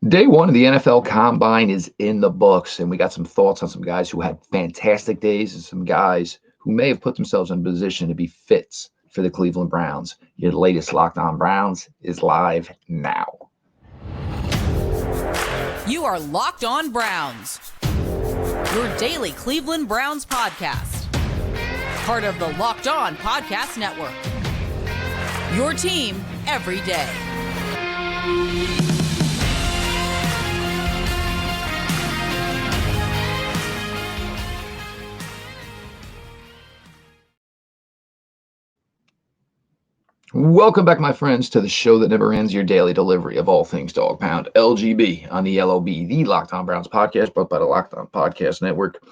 Day one of the NFL Combine is in the books, and we got some thoughts on some guys who had fantastic days and some guys who may have put themselves in a position to be fits for the Cleveland Browns. Your latest Lockon Browns is live now. You are Locked On Browns, your daily Cleveland Browns podcast. Part of the Locked On Podcast Network. Your team every day. Welcome back, my friends, to the show that never ends, your daily delivery of all things Dog Pound, LGB on the LOB, the Locked On Browns podcast, brought by the Locked On Podcast Network.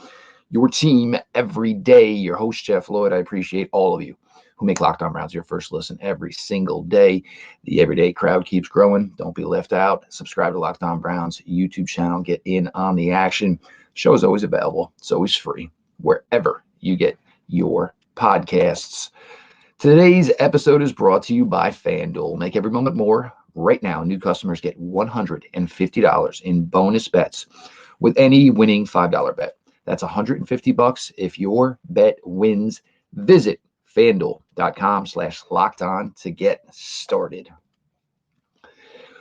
Your team every day. Your host, Jeff Lloyd. I appreciate all of you who make Locked On Browns your first listen every single day. The everyday crowd keeps growing. Don't be left out. Subscribe to Locked On Browns YouTube channel. Get in on the action. Show is always available. It's always free wherever you get your podcasts. Today's episode is brought to you by FanDuel. Make every moment more. Right now, new customers get $150 in bonus bets with any winning $5 bet. That's $150 if your bet wins. Visit FanDuel.com/lockedon to get started.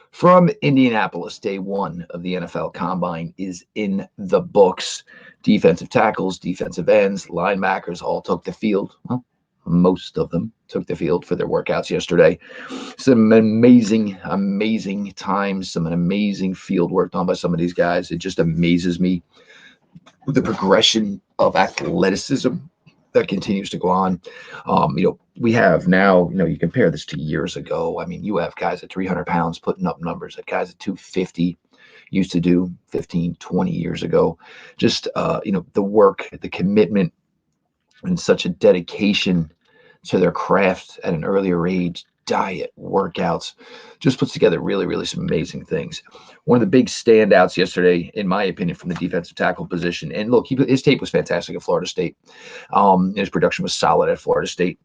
From Indianapolis, day one of the NFL Combine is in the books. Defensive tackles, defensive ends, linebackers all took the field. Well, most of them took the field for their workouts yesterday. Some amazing times, some amazing field work done by some of these guys. It just amazes me the progression of athleticism that continues to go on. We have now, you compare this to years ago. I mean, you have guys at 300 pounds putting up numbers that guys at 250 used to do 15, 20 years ago. Just, the work, the commitment, and such a dedication to their craft at an earlier age, diet, workouts, just puts together really some amazing things. One of the big standouts yesterday, in my opinion, from the defensive tackle position, and look, his tape was fantastic at Florida State. His production was solid at Florida State.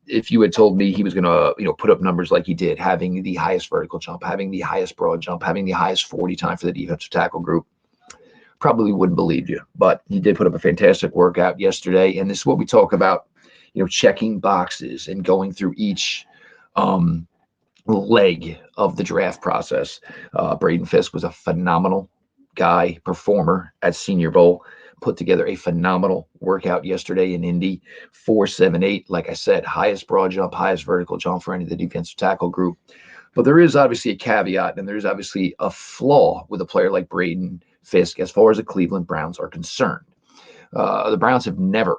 If you had told me he was going to, put up numbers like he did, having the highest vertical jump, having the highest broad jump, having the highest 40 time for the defensive tackle group, probably wouldn't believe you, but he did put up a fantastic workout yesterday. And this is what we talk about, checking boxes and going through each leg of the draft process. Braden Fisk was a phenomenal guy, performer at Senior Bowl, put together a phenomenal workout yesterday in Indy, 4.78. Like I said, highest broad jump, highest vertical jump for any of the defensive tackle group. But there is obviously a caveat, and there's obviously a flaw with a player like Braden Fisk as far as the Cleveland Browns are concerned. The Browns have never,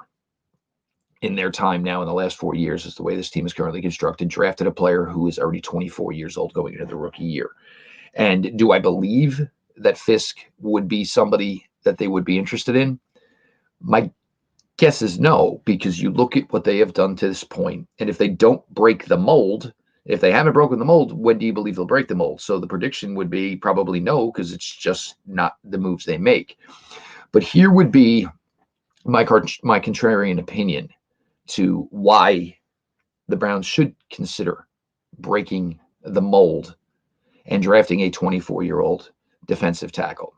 in their time now in the last 4 years, is the way this team is currently constructed, drafted a player who is already 24 years old going into the rookie year. And do I believe that Fisk would be somebody that they would be interested in? My guess is no, because you look at what they have done to this point, and if they don't break the mold, if they haven't broken the mold, when do you believe they'll break the mold? So the prediction would be probably no, because it's just not the moves they make. But here would be my contrarian opinion to why the Browns should consider breaking the mold and drafting a 24-year-old defensive tackle.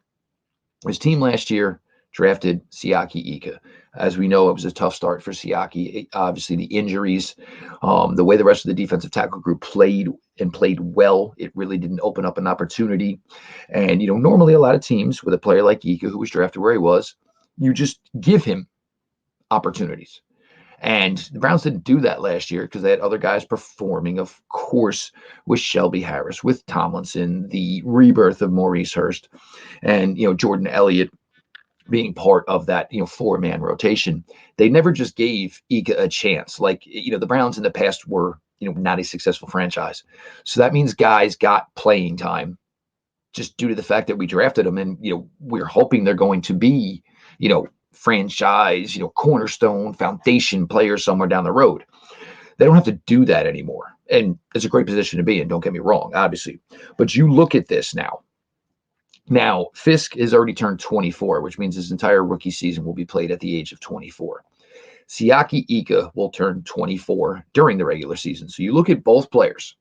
His team last year drafted Siaki Ika. As we know, it was a tough start for Siaki. Obviously, the injuries, the way the rest of the defensive tackle group played well, it really didn't open up an opportunity. And, normally a lot of teams with a player like Ika, who was drafted where he was, you just give him opportunities. And the Browns didn't do that last year because they had other guys performing, of course, with Shelby Harris, with Tomlinson, the rebirth of Maurice Hurst, and, Jordan Elliott being part of that, four-man rotation. They never just gave Ika a chance. Like, the Browns in the past were, not a successful franchise. So that means guys got playing time just due to the fact that we drafted them. And, we're hoping they're going to be, franchise, cornerstone, foundation players somewhere down the road. They don't have to do that anymore. And it's a great position to be in, don't get me wrong, obviously. But you look at this now. Now, Fisk has already turned 24, which means his entire rookie season will be played at the age of 24. Siaki Ika will turn 24 during the regular season. So you look at both players,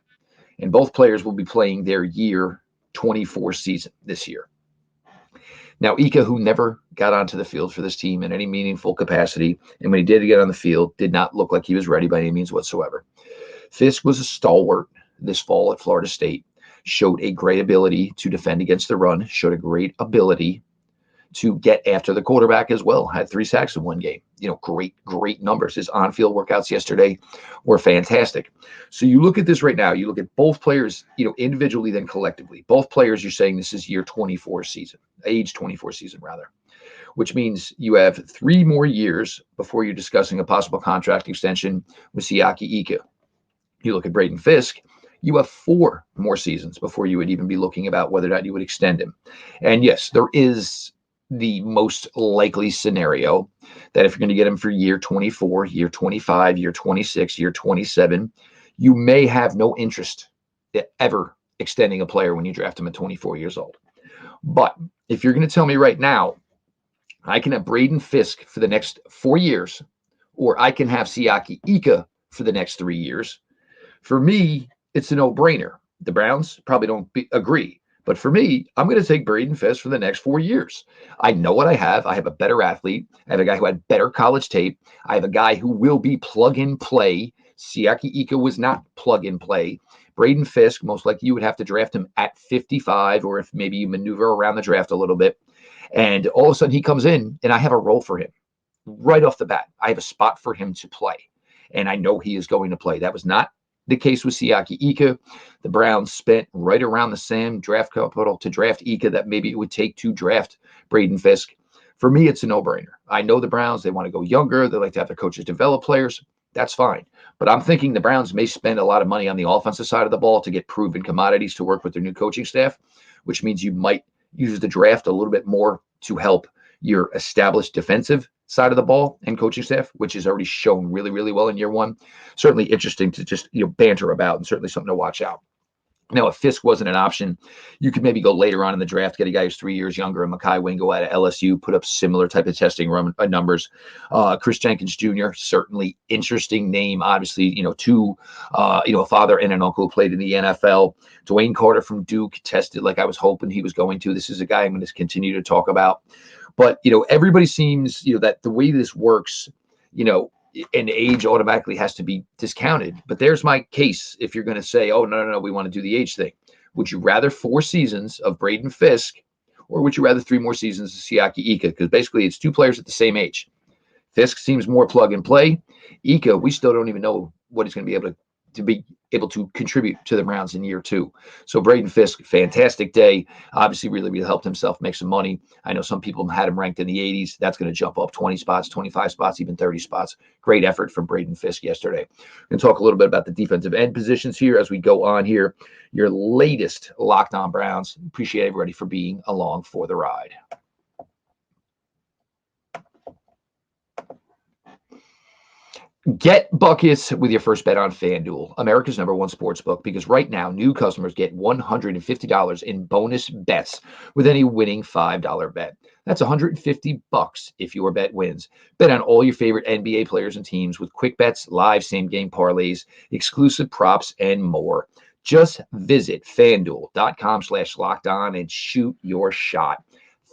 and both players will be playing their year 24 season this year. Now, Ika, who never got onto the field for this team in any meaningful capacity, and when he did get on the field, did not look like he was ready by any means whatsoever. Fiske was a stalwart this fall at Florida State, showed a great ability to defend against the run, showed a great ability to get after the quarterback as well. Had 3 sacks in one game. Great numbers. His on-field workouts yesterday were fantastic. So you look at this right now, you look at both players, individually, then collectively. Both players, you're saying this is age 24 season rather, which means you have 3 more years before you're discussing a possible contract extension with Siaki Ika. You look at Braden Fisk, you have 4 more seasons before you would even be looking about whether or not you would extend him. And yes, there is the most likely scenario that if you're going to get him for year 24, year 25, year 26, year 27, you may have no interest ever extending a player when you draft him at 24 years old. But if you're going to tell me right now, I can have Braden Fisk for the next 4 years, or I can have Siaki Ika for the next 3 years, for me, it's a no-brainer. The Browns probably don't agree. But for me, I'm going to take Braden Fisk for the next 4 years. I know what I have. I have a better athlete. I have a guy who had better college tape. I have a guy who will be plug-and-play. Siaki Ika was not plug-and-play. Braden Fisk, most likely you would have to draft him at 55, or if maybe you maneuver around the draft a little bit. And all of a sudden he comes in, and I have a role for him. Right off the bat, I have a spot for him to play. And I know he is going to play. That was not the case with Siaki Ika. The Browns spent right around the same draft capital to draft Ika that maybe it would take to draft Braden Fisk. For me, it's a no-brainer. I know the Browns, they want to go younger. They like to have their coaches develop players. That's fine. But I'm thinking the Browns may spend a lot of money on the offensive side of the ball to get proven commodities to work with their new coaching staff, which means you might use the draft a little bit more to help your established defensive side of the ball and coaching staff, which has already shown really, really well in year 1. Certainly interesting to just banter about, and certainly something to watch out. Now, if Fisk wasn't an option, you could maybe go later on in the draft, get a guy who's 3 years younger, and Mekhi Wingo out of LSU, put up similar type of testing numbers. Chris Jenkins Jr., certainly interesting name, obviously, a father and an uncle who played in the NFL. Dwayne Carter from Duke tested like I was hoping he was going to. This is a guy I'm going to continue to talk about. But, everybody seems, that the way this works, and age automatically has to be discounted. But there's my case. If you're going to say, oh, no, we want to do the age thing. Would you rather 4 seasons of Braden Fisk, or would you rather 3 more seasons of Siaki Ika? Because basically it's 2 players at the same age. Fisk seems more plug and play. Ika, we still don't even know what he's going to be able to contribute to the Browns in year 2. So Braden Fisk, fantastic day. Obviously really helped himself make some money. I know some people had him ranked in the 80s. That's going to jump up 20 spots, 25 spots, even 30 spots. Great effort from Braden Fisk yesterday. We're going to talk a little bit about the defensive end positions here as we go on here. Your latest Locked On Browns. Appreciate everybody for being along for the ride. Get buckets with your first bet on FanDuel, America's #1 sports book, because right now new customers get $150 in bonus bets with any winning $5 bet. That's $150 if your bet wins. Bet on all your favorite NBA players and teams with quick bets, live same-game parlays, exclusive props, and more. Just visit FanDuel.com/lockedon and shoot your shot.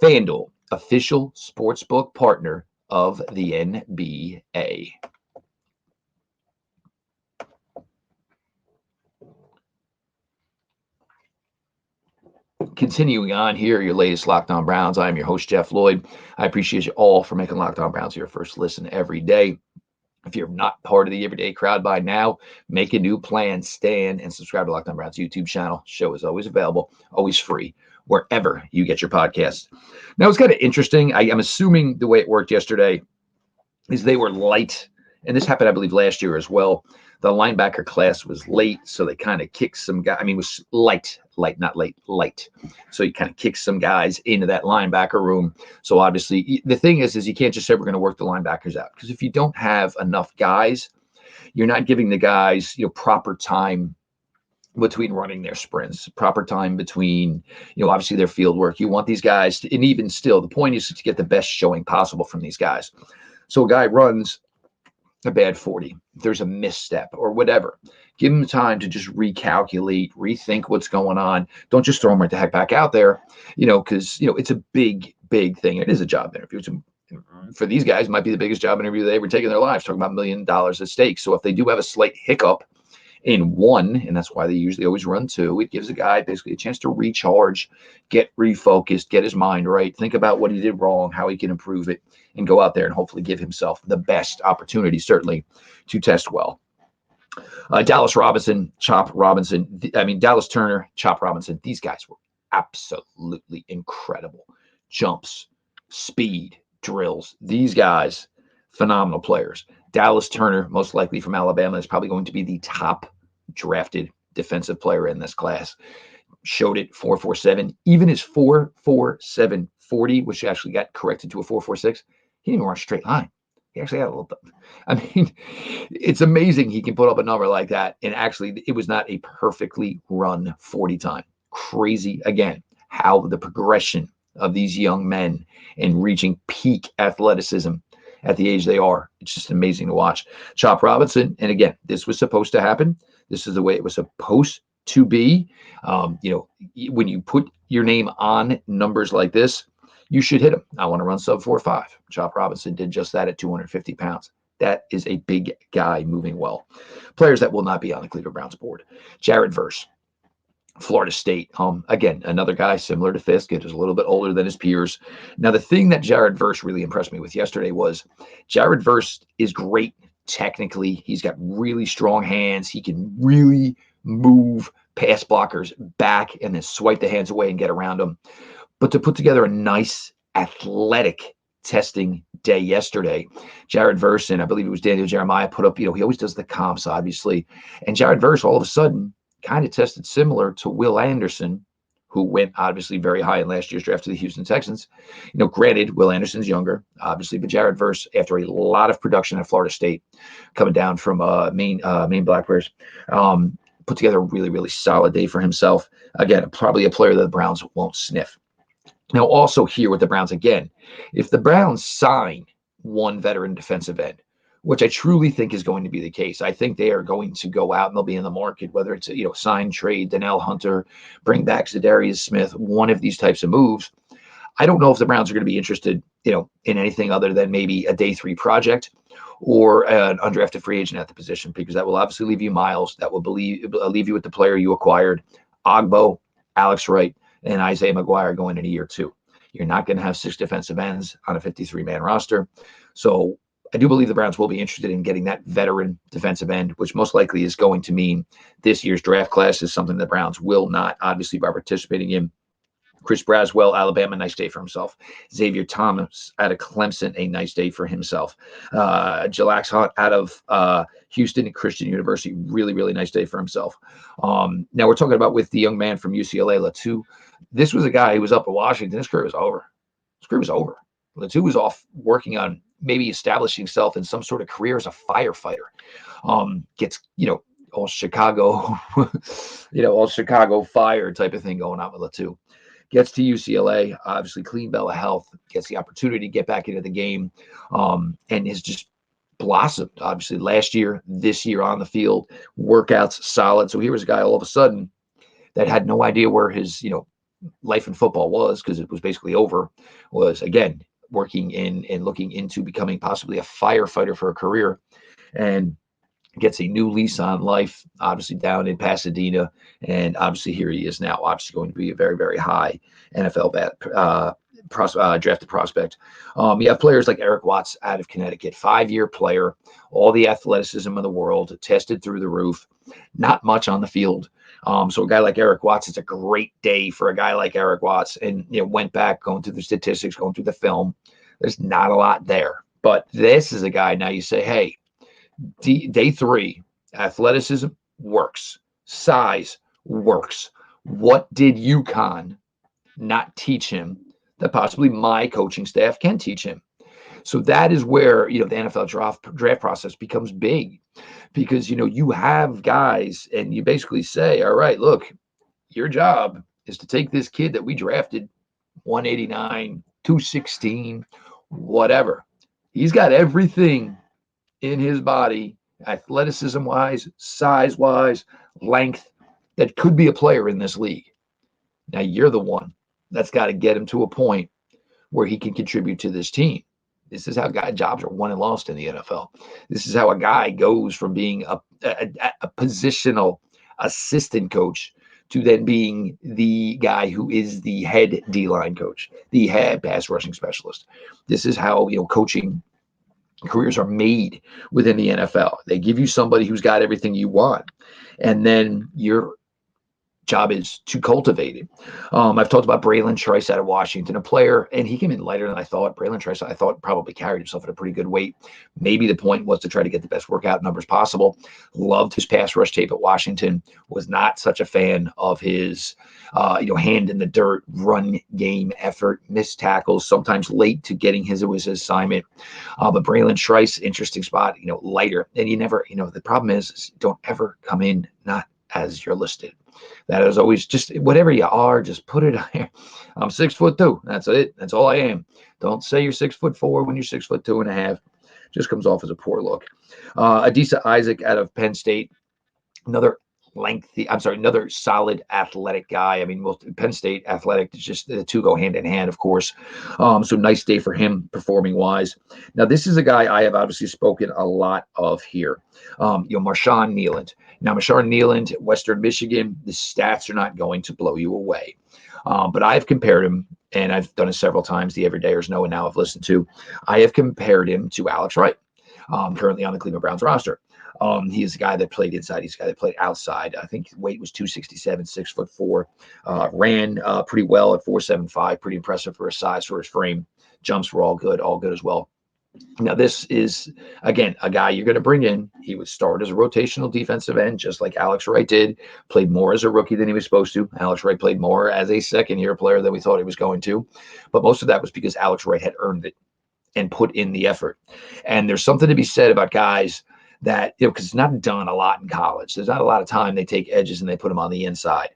FanDuel, official sportsbook partner of the NBA. Continuing on here, your latest Locked On Browns. I am your host, Jeff Lloyd. I appreciate you all for making Locked On Browns your first listen every day. If you're not part of the everyday crowd by now, make a new plan, stand, and subscribe to Locked On Browns YouTube channel. Show is always available, always free, wherever you get your podcasts. Now, it's kind of interesting. I'm assuming the way it worked yesterday is they were light, and this happened, I believe, last year as well. The linebacker class was late, so they kind of kicked some guys. I mean, it was light, not late, light. So you kind of kicked some guys into that linebacker room. So obviously, the thing is you can't just say we're going to work the linebackers out, because if you don't have enough guys, you're not giving the guys, proper time between running their sprints, proper time between, obviously their field work. You want these guys to, and even still, the point is to get the best showing possible from these guys. So a guy runs a bad 40, if there's a misstep or whatever, give him time to just recalculate, rethink what's going on. Don't just throw him right the heck back out there, because, it's a big, big thing. It is a job interview. For these guys, it might be the biggest job interview they ever take in their lives, talking about $1 million at stake. So if they do have a slight hiccup in one, and that's why they usually always run two, it gives a guy basically a chance to recharge, get refocused, get his mind right, think about what he did wrong, how he can improve it, and go out there and hopefully give himself the best opportunity, certainly, to test well. Dallas Robinson, Chop Robinson, Dallas Turner, Chop Robinson, these guys were absolutely incredible. Jumps, speed, drills. These guys, phenomenal players. Dallas Turner, most likely from Alabama, is probably going to be the top drafted defensive player in this class. Showed it 4.47. Even his 4.47 40, which actually got corrected to a 4.46, he didn't even run a straight line. He actually had a little bit. It's amazing he can put up a number like that. And actually, it was not a perfectly run 40 time. Crazy, again, how the progression of these young men and reaching peak athleticism at the age they are. It's just amazing to watch. Chop Robinson, and again, this was supposed to happen. This is the way it was supposed to be. When you put your name on numbers like this, you should hit them. I want to run sub 4.5. Chop Robinson did just that at 250 pounds. That is a big guy moving well. Players that will not be on the Cleveland Browns board. Jared Verse, Florida State. Again, another guy similar to Fiske, just a little bit older than his peers. Now, the thing that Jared Verse really impressed me with yesterday was Jared Verse is great technically. He's got really strong hands. He can really move pass blockers back and then swipe the hands away and get around them. But to put together a nice athletic testing day yesterday, Jared Verse, and I believe it was Daniel Jeremiah, put up, he always does the comps, obviously. And Jared Verse, all of a sudden, kind of tested similar to Will Anderson, who went obviously very high in last year's draft to the Houston Texans. Granted, Will Anderson's younger, obviously, but Jared Verse, after a lot of production at Florida State, coming down from Maine Black Bears, put together a really, really solid day for himself. Again, probably a player that the Browns won't sniff. Now, also here with the Browns, again, if the Browns sign one veteran defensive end, which I truly think is going to be the case, I think they are going to go out and they'll be in the market, whether it's sign, trade, Donnell Hunter, bring back Zadarius Smith, one of these types of moves. I don't know if the Browns are going to be interested, in anything other than maybe a day 3 project or an undrafted free agent at the position, because that will obviously leave you Miles, that will leave you with the player you acquired, Ogbo, Alex Wright, and Isaiah McGuire going in a year 2. You're not going to have 6 defensive ends on a 53-man roster. So I do believe the Browns will be interested in getting that veteran defensive end, which most likely is going to mean this year's draft class is something the Browns will not obviously be participating in. Chris Braswell, Alabama, nice day for himself. Xavier Thomas out of Clemson, a nice day for himself. Jalyx Hunt out of Houston Christian University, really, really nice day for himself. Now we're talking about with the young man from UCLA, Latu. This was a guy who was up at Washington. His career was over. Latu was off working on maybe establishing himself in some sort of career as a firefighter. Gets, all Chicago, all Chicago fire type of thing going on with Latu. Gets to UCLA, obviously clean bill of health, gets the opportunity to get back into the game, and has just blossomed, obviously, last year, this year on the field, workouts solid. So here was a guy all of a sudden that had no idea where his, life in football was, because it was basically over, was, again, working in and looking into becoming possibly a firefighter for a career, and gets a new lease on life, obviously down in Pasadena. And obviously here he is now, obviously going to be a very, very high NFL drafted prospect. You have players like Eric Watts out of Connecticut, 5-year player, all the athleticism of the world, tested through the roof, not much on the field. So a guy like Eric Watts, it's a great day for a guy like Eric Watts. And, went back, going through the statistics, going through the film. There's not a lot there. But this is a guy now you say, hey, day 3, athleticism works. Size works. What did UConn not teach him that possibly my coaching staff can teach him? So that is where, the NFL draft process becomes big, because, you have guys and you basically say, all right, look, your job is to take this kid that we drafted 189, 216, whatever. He's got everything in his body, athleticism wise, size wise, length, that could be a player in this league. Now you're the one that's got to get him to a point where he can contribute to this team. This is how jobs are won and lost in the NFL. This is how a guy goes from being a positional assistant coach to then being the guy who is the head D-line coach, the head pass rushing specialist. This is how coaching careers are made within the NFL. They give you somebody who's got everything you want, and then your job is to cultivate it. I've talked about Braylon Trice out of Washington, a player, and he came in lighter than I thought. Braylon Trice, I thought, probably carried himself at a pretty good weight. Maybe the point was to try to get the best workout numbers possible. Loved his pass rush tape at Washington. Was not such a fan of his, hand in the dirt, run game effort, missed tackles, sometimes late to getting his assignment. But Braylon Trice, interesting spot, lighter. And you never, the problem is don't ever come in not as you're listed. That is always just whatever you are, just put it there. I'm 6'2". That's it. That's all I am. Don't say you're 6'4" when you're 6'2.5. Just comes off as a poor look. Adisa Isaac out of Penn State, another solid athletic guy. I mean, Penn State athletic, just the two go hand in hand, of course. So nice day for him performing wise. Now, this is a guy I have obviously spoken a lot of here. Marshawn Kneeland. Now, Marshawn Kneeland, Western Michigan, the stats are not going to blow you away. But I've compared him, and I've done it several times. The Everydayers know, and now I've listened to. I have compared him to Alex Wright, currently on the Cleveland Browns roster. He is a guy that played inside. He's a guy that played outside. I think his weight was 267, 6'4". Ran pretty well at 4.75. Pretty impressive for his size, for his frame. Jumps were all good as well. Now, this is, again, a guy you're going to bring in. He would start as a rotational defensive end, just like Alex Wright did. Played more as a rookie than he was supposed to. Alex Wright played more as a second-year player than we thought he was going to. But most of that was because Alex Wright had earned it and put in the effort. And there's something to be said about guys that, because it's not done a lot in college. There's not a lot of time they take edges and they put them on the inside.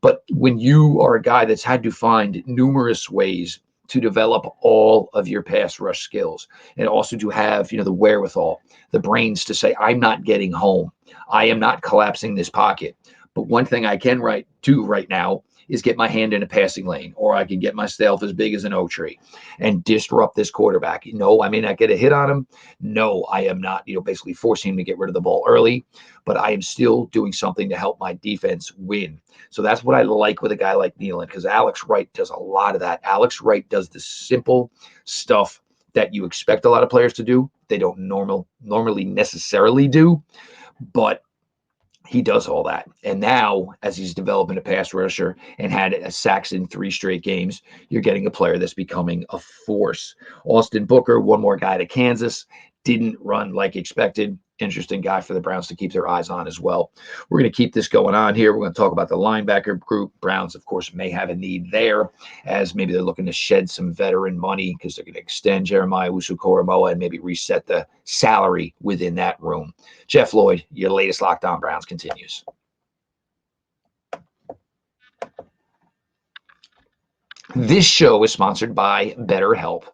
But when you are a guy that's had to find numerous ways to develop all of your pass rush skills, and also to have, the wherewithal, the brains to say, I'm not getting home. I am not collapsing this pocket. But one thing I can do right now is get my hand in a passing lane, or I can get myself as big as an oak tree and disrupt this quarterback. No, I may not get a hit on him. No, I am not, basically forcing him to get rid of the ball early, but I am still doing something to help my defense win. So that's what I like with a guy like Kneeland, because Alex Wright does a lot of that. Alex Wright does the simple stuff that you expect a lot of players to do. They don't normally necessarily do, but he does all that. And now, as he's developing a pass rusher and had sacks in 3 straight games, you're getting a player that's becoming a force. Austin Booker, one more guy to Kansas, didn't run like expected. Interesting guy for the Browns to keep their eyes on as well. We're going to keep this going on here. We're going to talk about the linebacker group. Browns, of course, may have a need there, as maybe they're looking to shed some veteran money because they're going to extend Jeremiah Owusu-Koramoah and maybe reset the salary within that room. Jeff Lloyd, your latest Lockdown Browns continues. This show is sponsored by BetterHelp.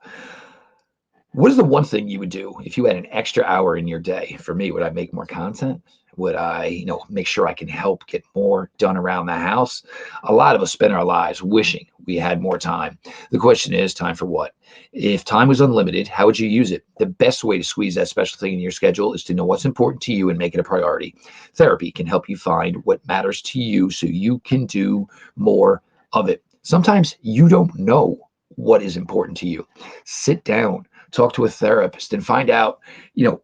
What is the one thing you would do if you had an extra hour in your day? For me, would I make more content? Would I, make sure I can help get more done around the house? A lot of us spend our lives wishing we had more time. The question is, time for what? If time was unlimited, how would you use it? The best way to squeeze that special thing in your schedule is to know what's important to you and make it a priority. Therapy can help you find what matters to you so you can do more of it. Sometimes you don't know what is important to you. Sit down, talk to a therapist, and find out,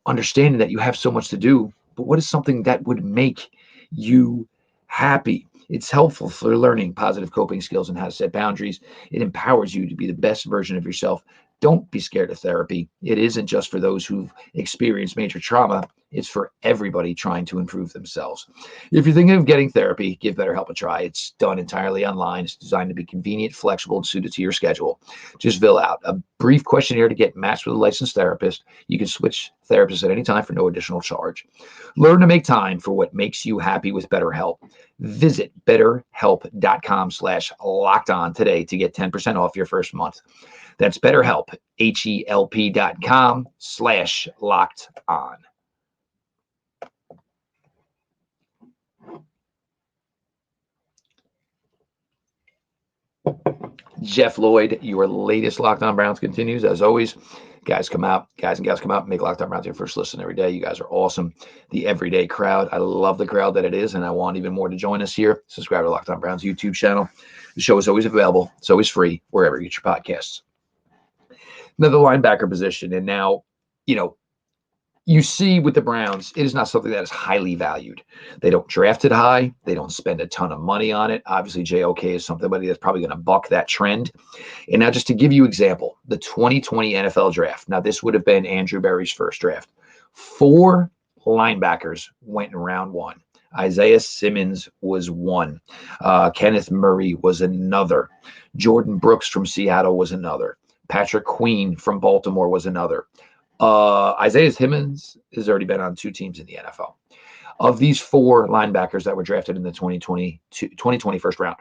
understanding that you have so much to do, but what is something that would make you happy? It's helpful for learning positive coping skills and how to set boundaries. It empowers you to be the best version of yourself. Don't be scared of therapy. It isn't just for those who've experienced major trauma. It's for everybody trying to improve themselves. If you're thinking of getting therapy, give BetterHelp a try. It's done entirely online. It's designed to be convenient, flexible, and suited to your schedule. Just fill out a brief questionnaire to get matched with a licensed therapist. You can switch therapists at any time for no additional charge. Learn to make time for what makes you happy with BetterHelp. Visit betterhelp.com/lockedon today to get 10% off your first month. That's BetterHelp, HELP.com/lockedon. Jeff Lloyd, your latest Locked On Browns continues. As always, guys and gals come out, make Locked On Browns your first listen every day. You guys are awesome. The everyday crowd. I love the crowd that it is, and I want even more to join us here. Subscribe to Locked On Browns YouTube channel. The show is always available. It's always free wherever you get your podcasts. Now, the linebacker position, and now, you see with the Browns, it is not something that is highly valued. They don't draft it high. They don't spend a ton of money on it. Obviously, JOK is somebody that's probably going to buck that trend. And now just to give you an example, the 2020 NFL draft. Now, this would have been Andrew Berry's first draft. 4 linebackers went in round 1. Isaiah Simmons was one. Kenneth Murray was another. Jordan Brooks from Seattle was another. Patrick Queen from Baltimore was another. Isaiah Simmons has already been on 2 teams in the NFL. Of these 4 linebackers that were drafted in the 2020 first round,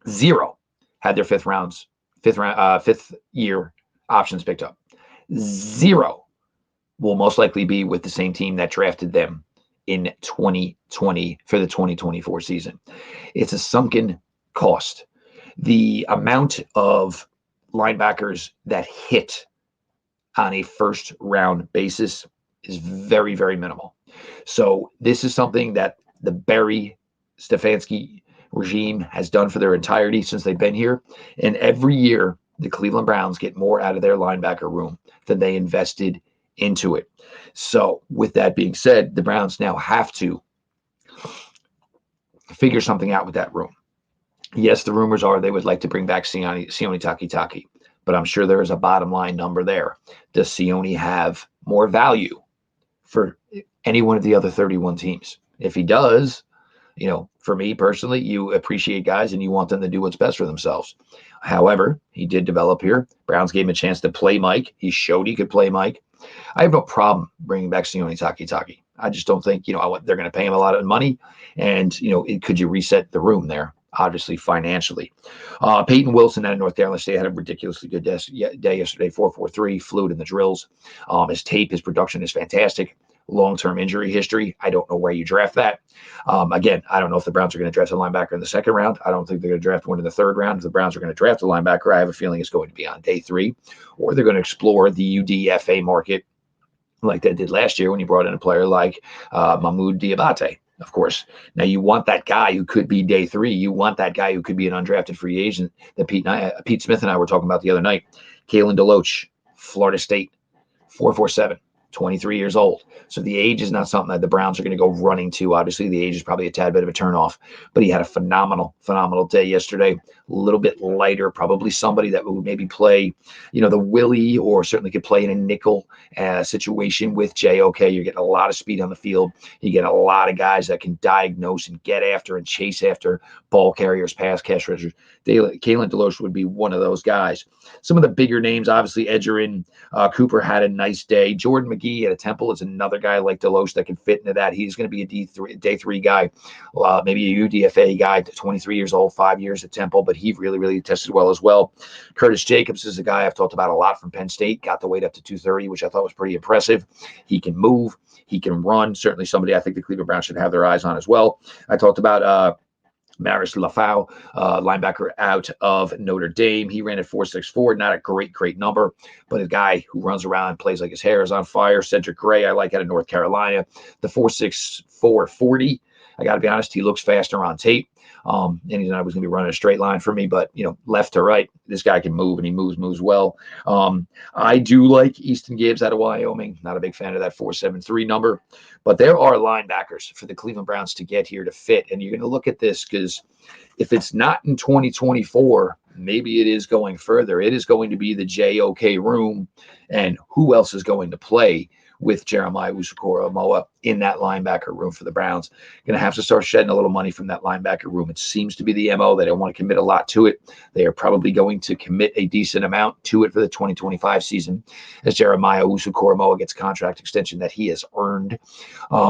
0 had their fifth year options picked up. 0 will most likely be with the same team that drafted them in 2020 for the 2024 season. It's a sunken cost. The amount of linebackers that hit on a first round basis is very, very minimal. So this is something that the Berry Stefanski regime has done for their entirety since they've been here. And every year, the Cleveland Browns get more out of their linebacker room than they invested into it. So with that being said, the Browns now have to figure something out with that room. Yes, the rumors are they would like to bring back Sione Takitaki, but I'm sure there is a bottom line number there. Does Sione have more value for any one of the other 31 teams? If he does, for me personally, you appreciate guys and you want them to do what's best for themselves. However, he did develop here. Browns gave him a chance to play Mike. He showed he could play Mike. I have no problem bringing back Sione Takitaki. I just don't think, they're going to pay him a lot of money. And, could you reset the room there? Obviously, financially. Peyton Wilson out of North Carolina State had a ridiculously good day yesterday, 4.43, fluid in the drills. His tape, his production is fantastic. Long-term injury history. I don't know where you draft that. Again, I don't know if the Browns are going to draft a linebacker in the second round. I don't think they're going to draft one in the third round. If the Browns are going to draft a linebacker, I have a feeling it's going to be on day 3, or they're going to explore the UDFA market like they did last year when you brought in a player like Mahmoud Diabate. Of course. Now you want that guy who could be day 3. You want that guy who could be an undrafted free agent that Pete Smith and I were talking about the other night. Kalen DeLoach, Florida State, 4.47, 23 years old. So the age is not something that the Browns are going to go running to. Obviously, the age is probably a tad bit of a turnoff, but he had a phenomenal day yesterday. A little bit lighter, probably somebody that would maybe play, the Willie, or certainly could play in a nickel situation with JOK. You're getting a lot of speed on the field. You get a lot of guys that can diagnose and get after and chase after ball carriers, pass catch rushers. Kalen DeLoach would be one of those guys. Some of the bigger names, obviously, Edgerrin Cooper had a nice day. Jordan Magee at a Temple is another guy like DeLoach that can fit into that. He's going to be a day 3 guy, maybe a UDFA guy, 23 years old, 5 years at Temple, but he really, really tested well as well. Curtis Jacobs is a guy I've talked about a lot from Penn State, got the weight up to 230, which I thought was pretty impressive. He can move, he can run. Certainly somebody I think the Cleveland Browns should have their eyes on as well. I talked about Maris Lafau, linebacker out of Notre Dame. He ran at 4.64, not a great number, but a guy who runs around and plays like his hair is on fire. Cedric Gray, I like out of North Carolina. The 4.64 40. I got to be honest, he looks faster on tape. And he's not always going to be running a straight line for me, but left to right, this guy can move, and he moves well. I do like Easton Gibbs out of Wyoming. Not a big fan of that 4.73 number, but there are linebackers for the Cleveland Browns to get here to fit. And you're going to look at this, because if it's not in 2024, maybe it is going further. It is going to be the JOK room, and who else is going to play with Jeremiah Owusu-Koramoah in that linebacker room for the Browns. Going to have to start shedding a little money from that linebacker room. It seems to be the MO. They don't want to commit a lot to it. They are probably going to commit a decent amount to it for the 2025 season, as Jeremiah Owusu-Koramoah gets a contract extension that he has earned.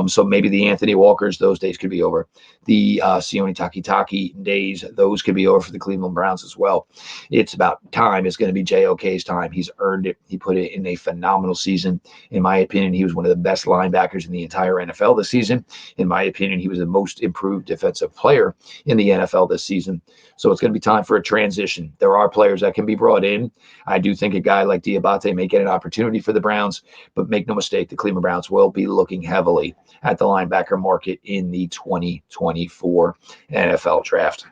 So maybe the Anthony Walkers, those days could be over. The Sione Takitaki days, those could be over for the Cleveland Browns as well. It's about time. It's going to be JOK's time. He's earned it. He put it in a phenomenal season. In my opinion, he was one of the best linebackers in the entire entire NFL this season. In my opinion, he was the most improved defensive player in the NFL this season. So it's going to be time for a transition. There are players that can be brought in. I do think a guy like Diabate may get an opportunity for the Browns, but make no mistake, the Cleveland Browns will be looking heavily at the linebacker market in the 2024 NFL Draft.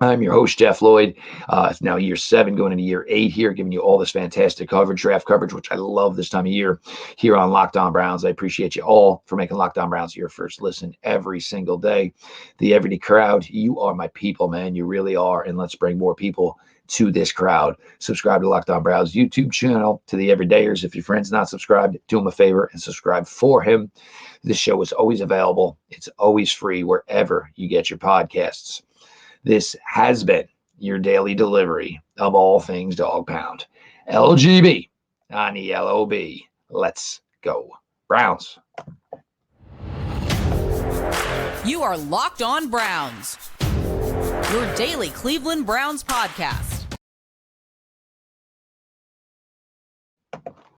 I'm your host, Jeff Lloyd. It's now year 7, going into year 8 here, giving you all this fantastic coverage, draft coverage, which I love this time of year here on Lockon Browns. I appreciate you all for making Lockon Browns your first listen every single day. The everyday crowd, you are my people, man. You really are. And let's bring more people to this crowd. Subscribe to Lockon Browns YouTube channel. To the everydayers, if your friend's not subscribed, do him a favor and subscribe for him. This show is always available. It's always free wherever you get your podcasts. This has been your daily delivery of all things Dog Pound. LGB on the LOB. Let's go, Browns. You are Locked On Browns, your daily Cleveland Browns podcast.